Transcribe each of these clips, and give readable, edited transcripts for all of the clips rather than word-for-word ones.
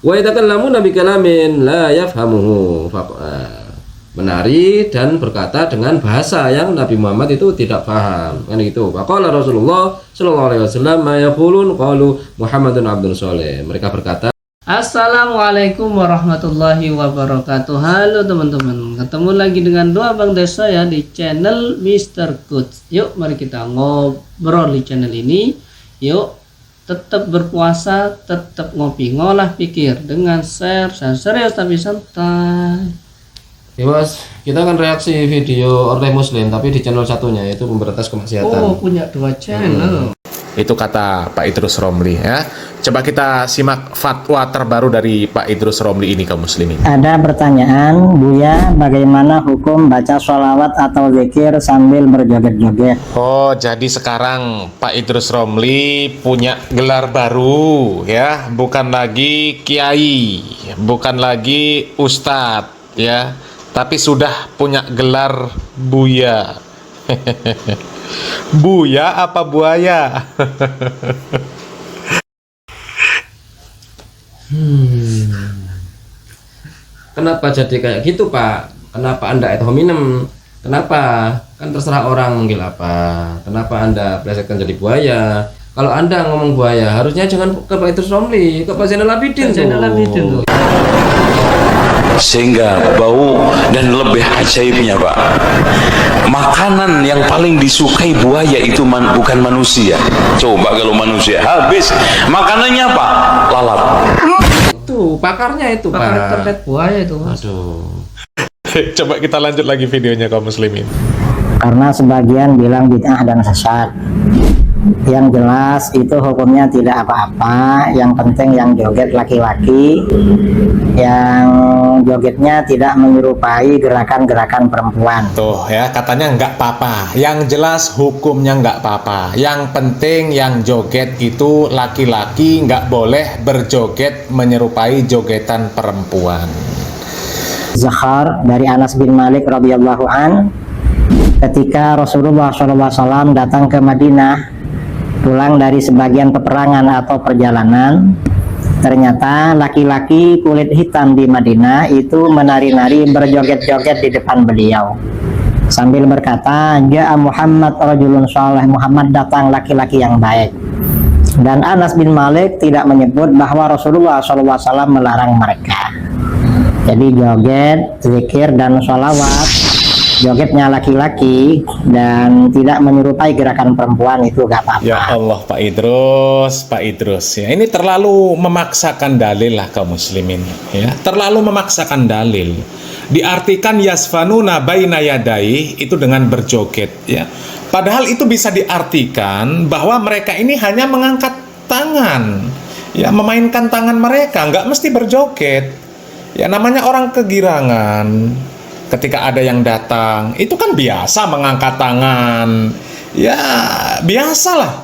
Wa yatakallamuna bi kalamin la yafhamuhu. Menari dan berkata dengan bahasa yang Nabi Muhammad itu tidak paham, kan gitu. Faqala Rasulullah sallallahu alaihi wasallam ma yaqulun qalu Muhammadun abdun sholeh. Mereka berkata, Assalamualaikum warahmatullahi wabarakatuh. Halo teman-teman, ketemu lagi dengan Doa Bang Desa ya di channel Mr. Coach. Yuk mari kita ngobrol di channel ini. Yuk tetap berpuasa, tetap ngopi, ngolah pikir dengan share serius tapi santai. ya Mas, kita akan reaksi video Orleh Muslim tapi di channel satunya yaitu pemberantas kemaksiatan. Oh, punya dua channel. Itu kata Pak Idrus Romli ya. Coba kita simak fatwa terbaru dari Pak Idrus Romli ini kaum muslimin. Ada pertanyaan, Buya, bagaimana hukum baca sholawat atau zikir sambil berjoget-joget? Oh, jadi sekarang Pak Idrus Romli punya gelar baru ya, bukan lagi kiai, bukan lagi ustadz ya, tapi sudah punya gelar Buya. Buya apa buaya? Kenapa jadi kayak gitu Pak? Kenapa Anda ad hominem? Kenapa? Kan terserah orang manggil apa. Kenapa Anda plesetkan jadi buaya? Kalau Anda ngomong buaya harusnya jangan ke Pak Idrus Romli, ke Pak Zainal Abidin tuh. Sehingga bau dan lebih ajaibnya Pak, makanan yang paling disukai buaya itu bukan manusia. Coba kalau manusia habis makanannya apa? Lalat. Itu pakarnya itu Pakar Pak. terkait buaya itu. Aduh. Coba kita lanjut lagi videonya kaum muslimin. Karena sebagian bilang bid'ah dan sesat. Yang jelas itu hukumnya tidak apa-apa. Yang penting yang joget laki-laki, yang jogetnya tidak menyerupai gerakan-gerakan perempuan. Tuh ya, katanya nggak apa-apa. Yang jelas hukumnya nggak apa-apa. Yang penting yang joget itu laki-laki, nggak boleh berjoget menyerupai jogetan perempuan. Zakhar dari Anas bin Malik radhiyallahu an, ketika Rasulullah SAW datang ke Madinah, pulang dari sebagian peperangan atau perjalanan, ternyata laki-laki kulit hitam di Madinah itu menari-nari berjoget-joget di depan beliau sambil berkata, "Ja'a Muhammad rajulun shalih." Muhammad datang laki-laki yang baik. Dan Anas bin Malik tidak menyebut bahwa Rasulullah SAW melarang mereka. Jadi joget, zikir dan sholawat, jogetnya laki-laki dan tidak menyerupai gerakan perempuan itu gak apa-apa. Ya Allah Pak Idrus ya, ini terlalu memaksakan dalil lah kaum muslimin ya, terlalu memaksakan dalil. Diartikan yasfanuna baina yadai itu dengan berjoget ya, padahal itu bisa diartikan bahwa mereka ini hanya mengangkat tangan ya, memainkan tangan mereka, nggak mesti berjoget ya. Namanya orang kegirangan, ketika ada yang datang, itu kan biasa mengangkat tangan. Ya, biasalah.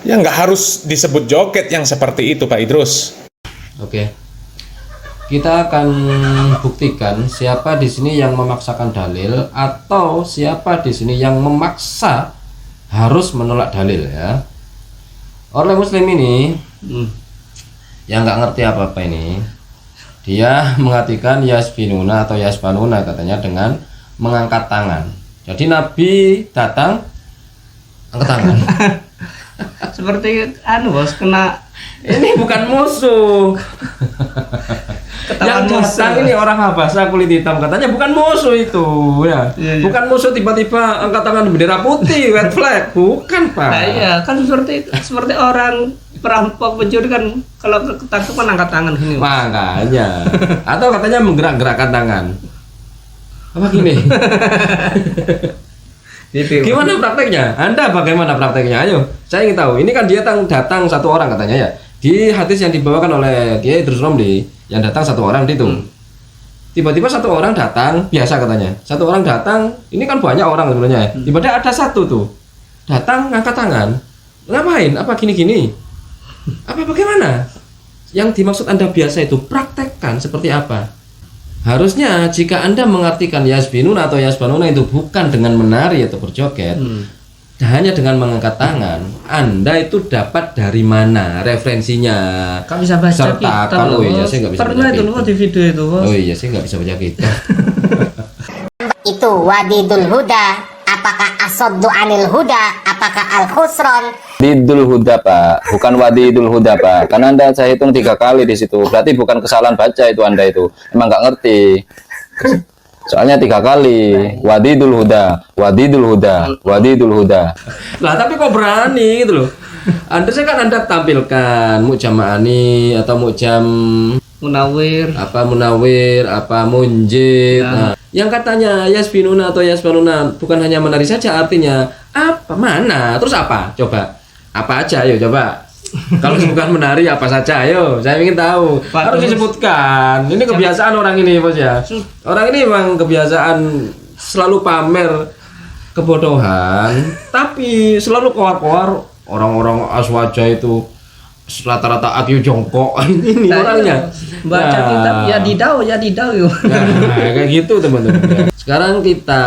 Ya, nggak harus disebut joget yang seperti itu, Pak Idrus. Oke. Kita akan buktikan siapa di sini yang memaksakan dalil atau siapa di sini yang memaksa harus menolak dalil ya. Orleh Muslim ini yang nggak ngerti apa-apa ini, dia mengartikan yasfinuna atau yasfanuna katanya dengan mengangkat tangan. Jadi Nabi datang angkat tangan. Seperti bos kena Ini bukan musuh. ketahuan Yang datang musuh. ini orang Habasa kulit hitam, katanya bukan musuh itu ya. Iya. Bukan musuh tiba-tiba angkat tangan bendera putih, red flag, bukan Pak. Nah, iya kan seperti orang perampok pencuri kan kalau ketangkep kan angkat tangan gini. Makanya. Atau katanya menggerak-gerakkan tangan. Apa gini? Gitu. Gimana prakteknya? Anda bagaimana prakteknya? Ayo, saya ingin tahu. Ini kan dia datang satu orang katanya ya. Di hadis yang dibawakan oleh Kiai Idrus Romli, yang datang satu orang itu. Tiba-tiba satu orang datang, biasa katanya. Satu orang datang, ini kan banyak orang sebenarnya. Tiba-tiba ada satu tuh. Datang ngangkat tangan. Ngapain? Apa gini-gini? Apa bagaimana? Yang dimaksud Anda biasa itu praktekkan seperti apa? Harusnya jika Anda mengartikan yasbinuna atau yasbanuna itu bukan dengan menari atau berjoget, hanya dengan mengangkat tangan, Anda itu dapat dari mana referensinya? Gak bisa baca Serta kitab kalau loh, iya Bos. saya nggak bisa Pernah baca itu loh kitab. di video itu, Bos. Oh iya, saya nggak bisa baca kitab. Itu wadidul huda, apakah asoddu anil huda, apakah al khusron? Wadidul huda Pak, bukan wadidul huda Pak. Karena Anda saya hitung 3 kali di situ. Berarti bukan kesalahan baca itu Anda itu. Emang nggak ngerti. Soalnya 3 kali. Wadidul huda, wadidul huda, wadidul huda. Lah tapi kok berani gitu loh. Saya kan Anda tampilkan mu'jam ma'ani atau mu'jam Munawir. munawir, munjid. Nah, yang katanya yasfinuna atau yasfanuna bukan hanya menari saja, artinya apa? Mana? Terus apa? Coba. Apa aja? Ayo coba. Kalau bukan menari apa saja? Ayo, saya ingin tahu. Pak, Harus terus- disebutkan. Ini kebiasaan orang ini, Bos ya. Orang ini memang kebiasaan selalu pamer kebodohan, tapi selalu koar-koar orang-orang aswaja itu rata-rata IQ jongkok. Ini orangnya. Baca Nah. kitab ya didau yuk. Nah, kayak gitu teman-teman. Sekarang kita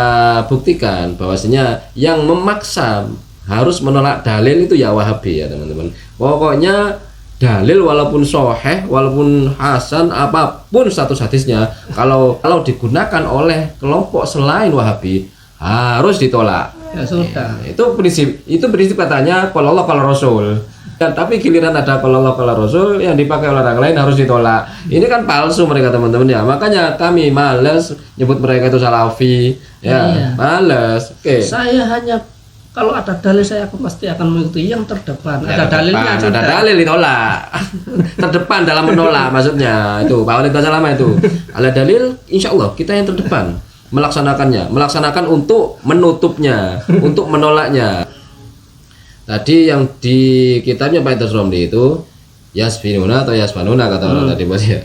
buktikan bahwasanya yang memaksa harus menolak dalil itu ya Wahabi ya teman-teman. Pokoknya dalil walaupun sahih, walaupun hasan, apapun status hadisnya, kalau digunakan oleh kelompok selain Wahabi harus ditolak. Ya sudah. Itu prinsip katanya kalau Allah kalau Rasul. Dan tapi giliran ada kalau Allah kalau Rasul yang dipakai oleh orang lain harus ditolak. Ini kan palsu mereka teman-teman ya. Makanya kami males nyebut mereka itu salafi. Ya, Iya. males. Oke. Saya hanya kalau ada dalil saya pasti akan mengikuti yang terdepan. Ya, Ada dalilnya ada sudah. dalil ditolak. Terdepan dalam menolak maksudnya. Itu Pak Walid Basalamah itu. Ada dalil insya Allah kita yang terdepan melaksanakan untuk menutupnya, untuk menolaknya. Tadi yang di kitabnya Pak Idrus Romli itu yasfinuna atau yasfanuna kata orang tadi Bos ya.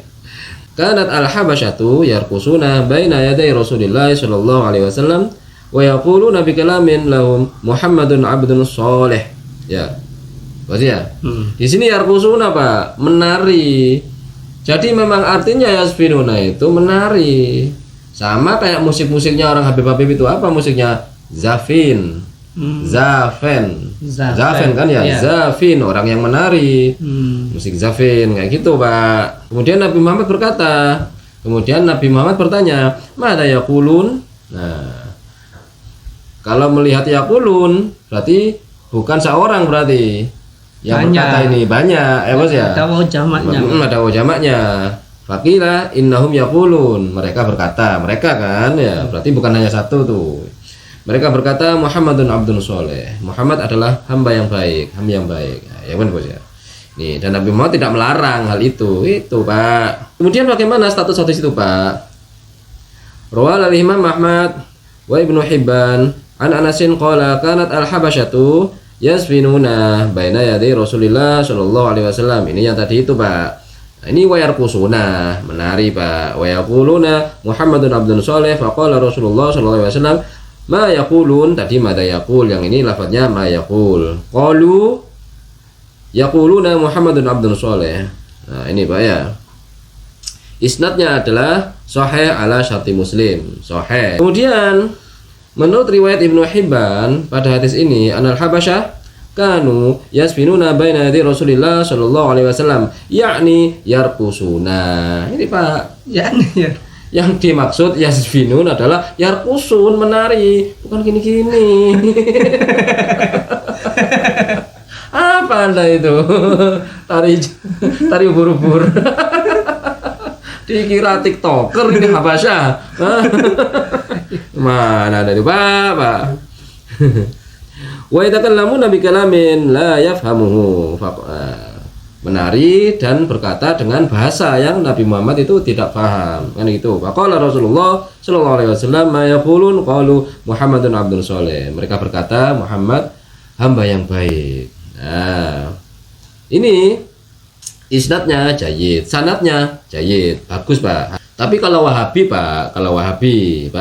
Kanat al-habasyatu yarkusuna baina yaday Rasulillah sallallahu alaihi wasallam wa yaquluna bi kalamin lahum Muhammadun abdun sholih. Ya. Bos ya. Di sini yarkusuna Pak, menari. Jadi memang artinya yasfinuna itu menari. Sama kayak musik-musiknya orang Habib-Habib itu apa musiknya? Zafin. Zafen kan ya, Iya. Zafin orang yang menari. Musik Zafin kayak gitu, Pak. Kemudian Nabi Muhammad bertanya, "Mada yaqulun?" Nah, kalau melihat yaqulun berarti bukan seorang berarti. Yang Banyak. berkata ini banyak, Bos ya. Ada waw jamaknya. Ada jamaknya. Fakila innahum yaqulun. Mereka berkata, mereka kan ya, berarti bukan hanya satu tuh. Mereka berkata Muhammadun abdun soleh. Muhammad adalah hamba yang baik, Ya kan Bos ya. Nih, dan Nabi Muhammad tidak melarang hal itu. Itu, Pak. Kemudian bagaimana status hadis itu, Pak? Rawal al-Imam Ahmad wa Ibnu Hibban an Anasin qala kanat al-habasyatu yasfinuna baina yaday Rasulillah sallallahu alaihi wasallam. Ini yang tadi itu, Pak. Ini wayarkusuna, menari, Pak. Wayaquluna Muhammadun abdun soleh faqala Rasulullah sallallahu alaihi wasallam ma yaqulun, tadi mada yaqul, yang ini lafadznya ma yaqul. Qalu yaquluna Muhammadun abdun soleh. Nah, ini Pak ya. Isnadnya adalah sahih ala syarti Muslim, sahih. Kemudian menurut riwayat Ibnu Hibban pada hadis ini anal habasyah kanu yasfinuna baina yadi Rasulillah sallallahu alaihi wasallam, yakni yarkusuna. Ini Pak, Ya. yang dimaksud yasfinun adalah yarkusun, menari, bukan gini-gini. Apa Anda itu? Tari ubur-ubur. Dikira TikToker ini Habasyah. Mana ada itu, Pak? Wa yatakallamuna bi kalamin la yafhamuhu. Menari dan berkata dengan bahasa yang Nabi Muhammad itu tidak paham. Kan itu. Faqala Rasulullah sallallahu alaihi wasallam ma yaqulun qalu Muhammadun abdun soleh. Mereka berkata Muhammad hamba yang baik. Nah, ini isnadnya jayyid, sanadnya jayyid, bagus, Pak. Tapi kalau Wahabi, Pak,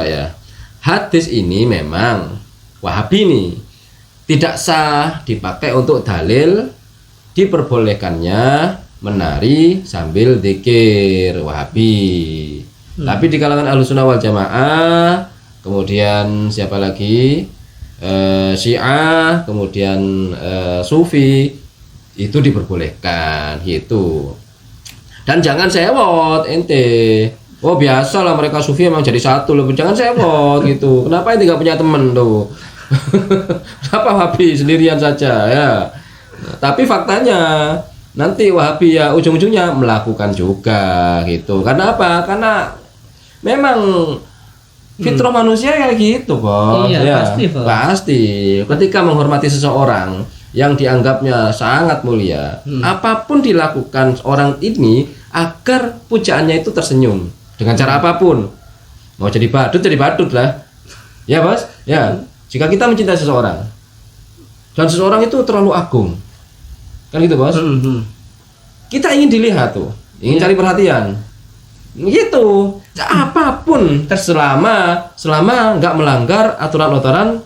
ya. Hadis ini memang Wahabi nih tidak sah dipakai untuk dalil diperbolehkannya menari sambil zikir, Wahabi. Tapi di kalangan Ahlussunnah wal Jamaah, kemudian siapa lagi? Syiah, kemudian Sufi, itu diperbolehkan gitu. Dan jangan sewot ente. Oh biasa lah mereka Sufi emang jadi satu loh. Jangan sewot gitu. Kenapa ente nggak punya temen tuh? Kenapa Wahabi sendirian saja ya? Nah, tapi faktanya nanti Wahabi ya ujung-ujungnya melakukan juga gitu. Karena apa? Karena memang fitrah manusia kayak gitu, Bos. Iya, Ya, pasti, Bos. pasti. Ketika menghormati seseorang yang dianggapnya sangat mulia, apapun dilakukan orang ini agar pujaannya itu tersenyum dengan cara apapun. Mau jadi badut lah. Ya, Bos. Ya. Jika kita mencintai seseorang dan seseorang itu terlalu agung, kan gitu, Bos. Kita ingin dilihat tuh, ingin cari perhatian. Gitu. Apapun selama nggak melanggar aturan-aturan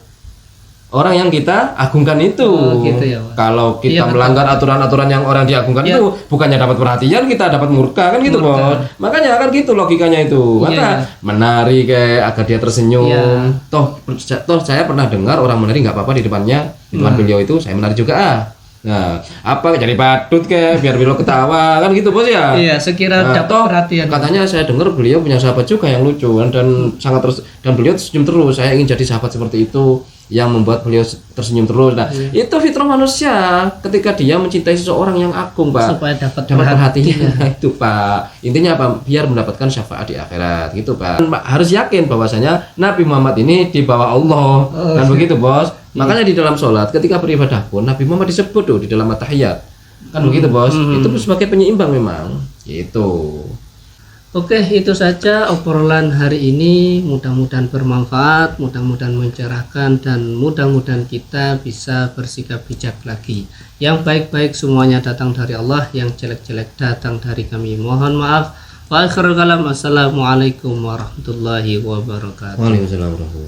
orang yang kita agungkan itu. Oh, gitu ya, Pak. Kalau kita Iya, melanggar aturan-aturan yang orang diagungkan Iya. itu, bukannya dapat perhatian, kita dapat murka, kan gitu, Murka. Bos. Makanya kan gitu logikanya itu. Iya, Maka iya. menari kayak agar dia tersenyum. Iya. Toh saya pernah dengar orang menari nggak apa-apa di depannya, di depan beliau itu saya menari juga ah. Nah, apa jadi badut kayak biar beliau ketawa kan gitu, Bos ya. Iya, sekira Nah, dapat toh, perhatian. katanya saya dengar beliau punya sahabat juga yang lucu kan, dan sangat dan beliau senyum terus. Saya ingin jadi sahabat seperti itu yang membuat beliau tersenyum terus. Nah, itu fitrah manusia ketika dia mencintai seseorang yang agung, Pak. Supaya dapat Perhatian. Nah, itu, Pak. Intinya apa? Biar mendapatkan syafaat di akhirat gitu, Pak. Harus yakin bahwasanya Nabi Muhammad ini di bawah Allah. Dan begitu, Bos. Makanya di dalam sholat ketika beribadah pun Nabi Muhammad disebut tuh di dalam at-tahiyat. Kan begitu, Bos. Itu sebagai penyeimbang memang. Gitu. Oke, itu saja obrolan hari ini. Mudah-mudahan bermanfaat, mudah-mudahan mencerahkan, dan mudah-mudahan kita bisa bersikap bijak lagi. Yang baik-baik semuanya datang dari Allah, yang jelek-jelek datang dari kami. Mohon maaf. Wa akhirul kalam. Assalamualaikum warahmatullahi wabarakatuh. Waalaikumsalam warahmatullahi wabarakatuh.